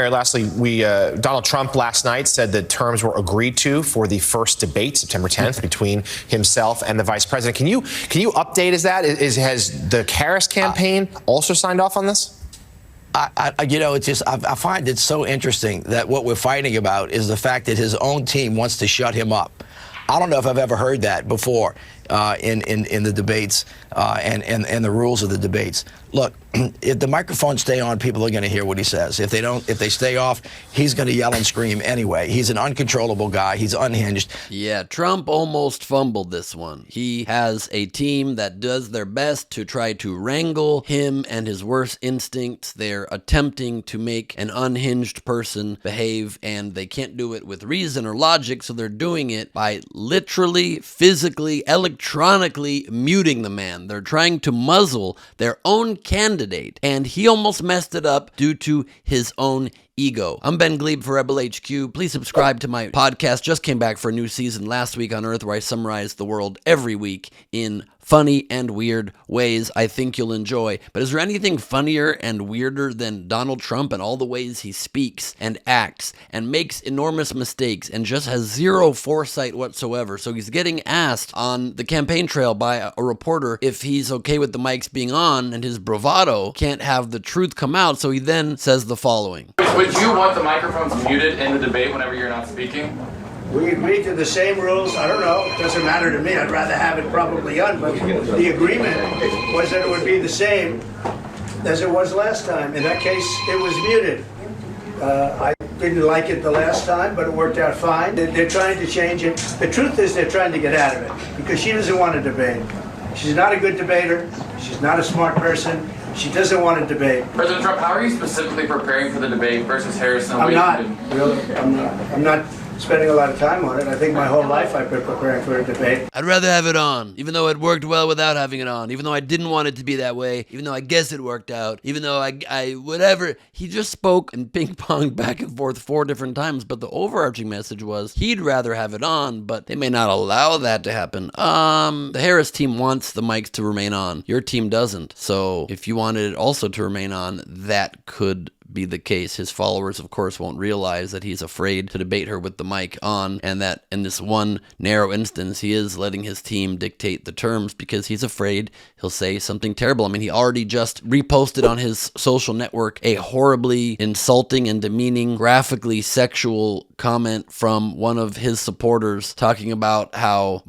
Lastly, Donald Trump last night said that terms were agreed to for the first debate, September 10th, between himself and the vice president. Can you update us that? Has the Harris campaign also signed off on this? It's just I find it so interesting that what we're fighting about is the fact that his own team wants to shut him up. I don't know if I've ever heard that before in the debates and the rules of the debates. Look, if the microphones stay on, people are going to hear what he says. If they stay off, he's going to yell and scream anyway. He's an uncontrollable guy. He's unhinged. Yeah, Trump almost fumbled this one. He has a team that does their best to try to wrangle him and his worst instincts. They're attempting to make an unhinged person behave, and they can't do it with reason or logic, so they're doing it by literally, physically, electronically muting the man. They're trying to muzzle their own candidate, and he almost messed it up due to his own ego. I'm Ben Gleib for Rebel HQ. Please subscribe to my podcast. Just came back for a new season last week on Earth, where I summarize the world every week in funny and weird ways I think you'll enjoy. But is there anything funnier and weirder than Donald Trump and all the ways he speaks and acts and makes enormous mistakes and just has zero foresight whatsoever? So he's getting asked on the campaign trail by a reporter if he's okay with the mics being on, and his bravado can't have the truth come out, so he then says the following. Would you want the microphones muted in the debate whenever you're not speaking? We agreed to the same rules. I don't know. It doesn't matter to me. I'd rather have it probably on, but the agreement was that it would be the same as it was last time. In that case, it was muted. I didn't like it the last time, but it worked out fine. They're trying to change it. The truth is they're trying to get out of it because she doesn't want to debate. She's not a good debater. She's not a smart person. She doesn't want to debate. President Trump, how are you specifically preparing for the debate versus Harris? I'm not. Really, I'm not spending a lot of time on it. I think my whole life I've been preparing for a debate. I'd rather have it on, even though it worked well without having it on, even though I didn't want it to be that way, even though I guess it worked out, even though I whatever. He just spoke and ping-ponged back and forth 4 different times, but the overarching message was he'd rather have it on, but they may not allow that to happen. The Harris team wants the mics to remain on. Your team doesn't. So if you wanted it also to remain on, that could be the case. His followers, of course, won't realize that he's afraid to debate her with the mic on, and that in this one narrow instance, he is letting his team dictate the terms because he's afraid he'll say something terrible. I mean, he already just reposted on his social network a horribly insulting and demeaning, graphically sexual comment from one of his supporters talking about how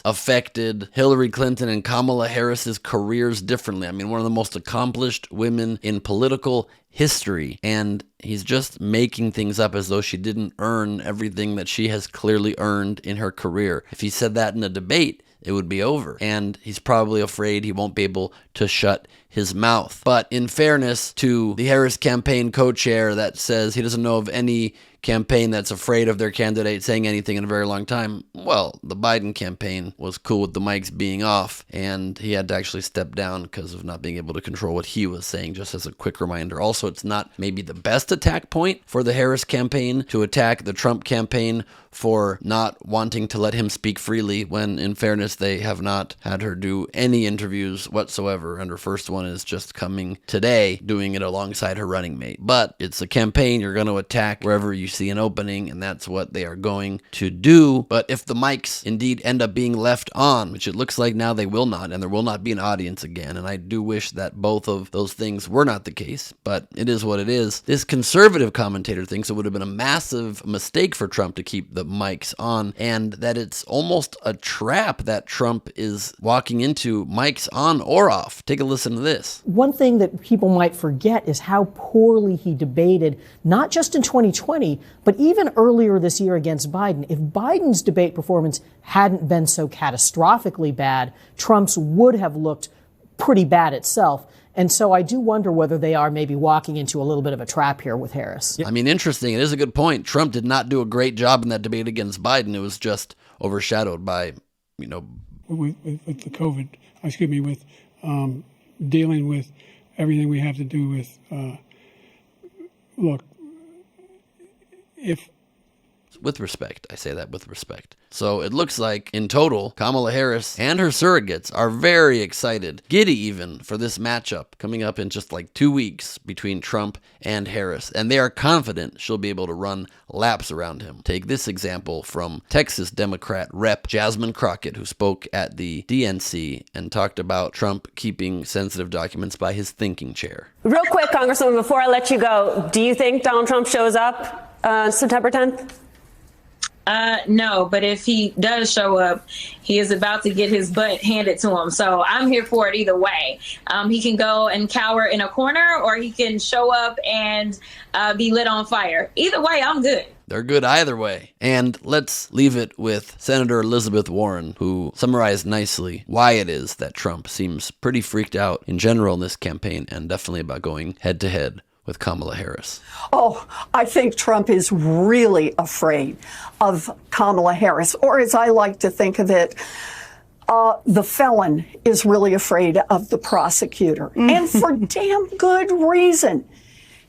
affected Hillary Clinton and Kamala Harris's careers differently. I mean, one of the most accomplished women in political history, and he's just making things up as though she didn't earn everything that she has clearly earned in her career. If he said that in a debate, it would be over. And he's probably afraid he won't be able to shut his mouth. But in fairness to the Harris campaign co-chair that says he doesn't know of any campaign that's afraid of their candidate saying anything in a very long time, well, the Biden campaign was cool with the mics being off, and he had to actually step down because of not being able to control what he was saying, just as a quick reminder. Also, it's not maybe the best attack point for the Harris campaign to attack the Trump campaign for not wanting to let him speak freely, when in fairness they have not had her do any interviews whatsoever, and her first one is just coming today, doing it alongside her running mate. But it's a campaign. You're going to attack wherever you see an opening, and that's what they are going to do. But if the mics indeed end up being left on, which it looks like now they will not, and there will not be an audience again, and I do wish that both of those things were not the case, but it is what it is. This conservative commentator thinks it would have been a massive mistake for Trump to keep the mics on, and that it's almost a trap that Trump is walking into, mics on or off. Take a listen to this. One thing that people might forget is how poorly he debated, not just in 2020, but even earlier this year against Biden. If Biden's debate performance hadn't been so catastrophically bad, Trump's would have looked pretty bad itself. And so I do wonder whether they are maybe walking into a little bit of a trap here with Harris. I mean, interesting. It is a good point. Trump did not do a great job in that debate against Biden. It was just overshadowed by, with the COVID, with dealing with everything we have to do with, look, if With respect. I say that with respect. So it looks like, in total, Kamala Harris and her surrogates are very excited, giddy even, for this matchup coming up in just like 2 weeks between Trump and Harris. And they are confident she'll be able to run laps around him. Take this example from Texas Democrat Rep. Jasmine Crockett, who spoke at the DNC and talked about Trump keeping sensitive documents by his thinking chair. Real quick, Congresswoman, before I let you go, do you think Donald Trump shows up September 10th? No, but if he does show up, he is about to get his butt handed to him. So I'm here for it either way. He can go and cower in a corner, or he can show up and be lit on fire. Either way, I'm good. They're good either way. And let's leave it with Senator Elizabeth Warren, who summarized nicely why it is that Trump seems pretty freaked out in general in this campaign, and definitely about going head to head with Kamala Harris. Oh, I think Trump is really afraid of Kamala Harris, or as I like to think of it, the felon is really afraid of the prosecutor. And for damn good reason.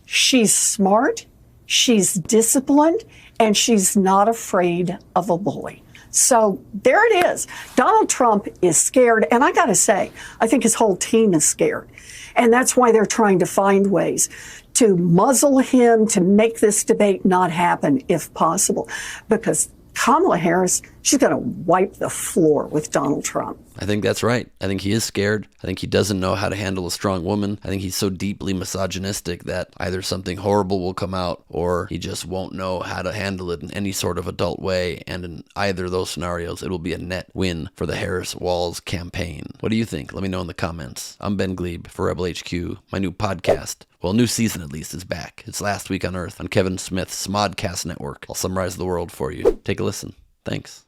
She's smart, she's disciplined, and she's not afraid of a bully. So there it is. Donald Trump is scared, and I got to say, I think his whole team is scared. And that's why they're trying to find ways to muzzle him, to make this debate not happen if possible. Because Kamala Harris, she's going to wipe the floor with Donald Trump. I think that's right. I think he is scared. I think he doesn't know how to handle a strong woman. I think he's so deeply misogynistic that either something horrible will come out, or he just won't know how to handle it in any sort of adult way. And in either of those scenarios, it will be a net win for the Harris-Walz campaign. What do you think? Let me know in the comments. I'm Ben Gleib for Rebel HQ. My new podcast, well, new season at least, is back. It's Last Week on Earth on Kevin Smith's Smodcast Network. I'll summarize the world for you. Take a listen. Thanks.